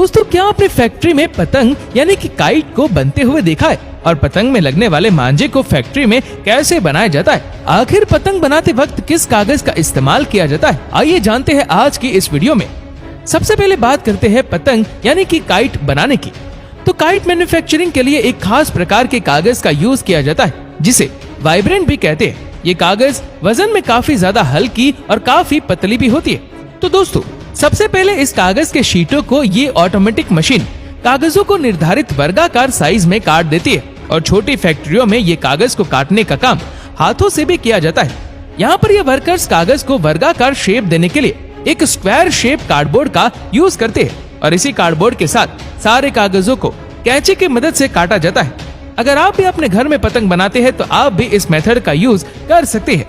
दोस्तों, क्या आपने फैक्ट्री में पतंग यानी कि काइट को बनते हुए देखा है? और पतंग में लगने वाले मांझे को फैक्ट्री में कैसे बनाया जाता है? आखिर पतंग बनाते वक्त किस कागज का इस्तेमाल किया जाता है? आइए जानते हैं आज की इस वीडियो में। सबसे पहले बात करते हैं पतंग यानी कि काइट बनाने की। तो काइट मैन्युफैक्चरिंग के लिए एक खास प्रकार के कागज का यूज किया जाता है, जिसे वाइब्रेंट भी कहते हैं। ये कागज वजन में काफी ज्यादा हल्की और काफी पतली भी होती है। तो दोस्तों, सबसे पहले इस कागज के शीटों को ये ऑटोमेटिक मशीन कागजों को निर्धारित वर्गाकार साइज में काट देती है और छोटी फैक्ट्रियों में ये कागज को काटने का काम हाथों से भी किया जाता है। यहाँ पर ये वर्कर्स कागज को वर्गाकार शेप देने के लिए एक स्क्वायर शेप कार्डबोर्ड का यूज करते हैं और इसी कार्डबोर्ड के साथ सारे कागजों को कैंची की मदद से काटा जाता है। अगर आप भी अपने घर में पतंग बनाते हैं तो आप भी इस मेथड का यूज कर सकते हैं।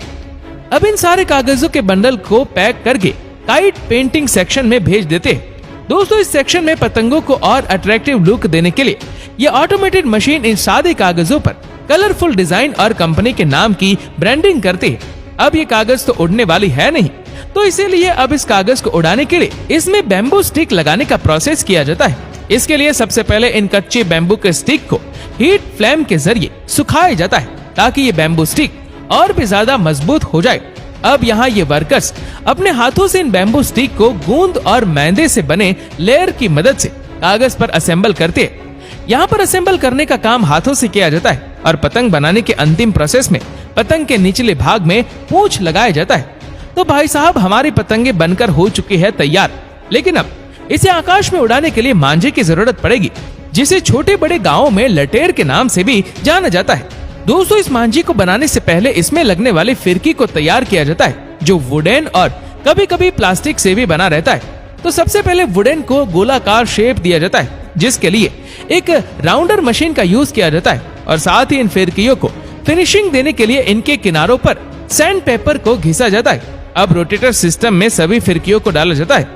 अब इन सारे कागजों के बंडल को पैक करके काइट पेंटिंग सेक्शन में भेज देते हैं। दोस्तों, इस सेक्शन में पतंगों को और अट्रैक्टिव लुक देने के लिए ये ऑटोमेटेड मशीन इन सादे कागजों पर कलरफुल डिजाइन और कंपनी के नाम की ब्रांडिंग करती है। अब ये कागज तो उड़ने वाली है नहीं, तो इसीलिए अब इस कागज को उड़ाने के लिए इसमें बैम्बू स्टिक लगाने का प्रोसेस किया जाता है। इसके लिए सबसे पहले इन कच्चे बैम्बू के स्टिक को हीट फ्लेम के जरिए सुखाया जाता है ताकि ये बैम्बू स्टिक और भी ज्यादा मजबूत हो जाए। अब यहाँ ये वर्कर्स अपने हाथों से इन बैम्बू स्टिक को गूंद और मैदे से बने लेयर की मदद से कागज पर असेंबल करते हैं। यहाँ पर असेंबल करने का काम हाथों से किया जाता है और पतंग बनाने के अंतिम प्रोसेस में पतंग के निचले भाग में पूंछ लगाया जाता है। तो भाई साहब, हमारी पतंगे बनकर हो चुकी है तैयार, लेकिन अब इसे आकाश में उड़ाने के लिए मांझे की जरूरत पड़ेगी, जिसे छोटे बड़े गाँव में लटेर के नाम से भी जाना जाता है। दोस्तों, इस मांझे को बनाने से पहले इसमें लगने वाली फिरकी को तैयार किया जाता है, जो वुडन और कभी कभी प्लास्टिक से भी बना रहता है। तो सबसे पहले वुडन को गोलाकार शेप दिया जाता है, जिसके लिए एक राउंडर मशीन का यूज किया जाता है और साथ ही इन फिरकियों को फिनिशिंग देने के लिए इनके किनारों पर सैंड पेपर को घिसा जाता है। अब रोटेटर सिस्टम में सभी फिरकियों को डाला जाता है।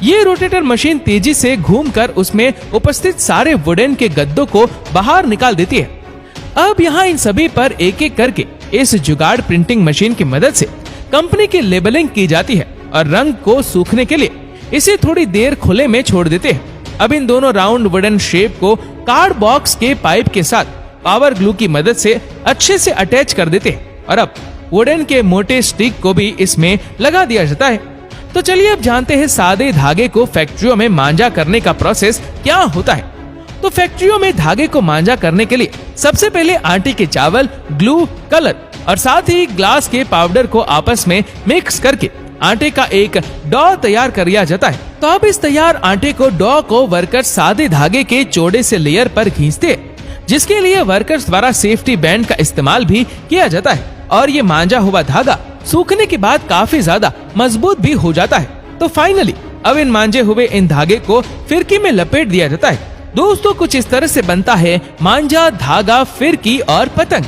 ये रोटेटर मशीन तेजी से घूमकर उसमें उपस्थित सारे वुडन के गद्दों को बाहर निकाल देती है। अब यहाँ इन सभी पर एक एक करके इस जुगाड़ प्रिंटिंग मशीन की मदद से कंपनी की लेबलिंग की जाती है और रंग को सूखने के लिए इसे थोड़ी देर खुले में छोड़ देते हैं। अब इन दोनों राउंड वुडन शेप को कार्ड बॉक्स के पाइप के साथ पावर ग्लू की मदद से अच्छे से अटैच कर देते हैं और अब वुडन के मोटे स्टिक को भी इसमें लगा दिया जाता है। तो चलिए अब जानते हैं सादे धागे को फैक्ट्रियों में मांझा करने का प्रोसेस क्या होता है। तो फैक्ट्रियों में धागे को मांझा करने के लिए सबसे पहले आटे के चावल, ग्लू, कलर और साथ ही ग्लास के पाउडर को आपस में मिक्स करके आटे का एक डॉ तैयार कर लिया जाता है। तो अब इस तैयार आटे को डॉ को वर्कर्स सादे धागे के चौड़े से लेयर पर खींचते हैं, जिसके लिए वर्कर्स द्वारा सेफ्टी बैंड का इस्तेमाल भी किया जाता है और ये मांझा हुआ धागा सूखने के बाद काफी ज्यादा मजबूत भी हो जाता है। तो फाइनली अब इन मांझे हुए इन धागे को फिरकी में लपेट दिया जाता है। दोस्तों, कुछ इस तरह से बनता है मांझा, धागा, फिरकी और पतंग।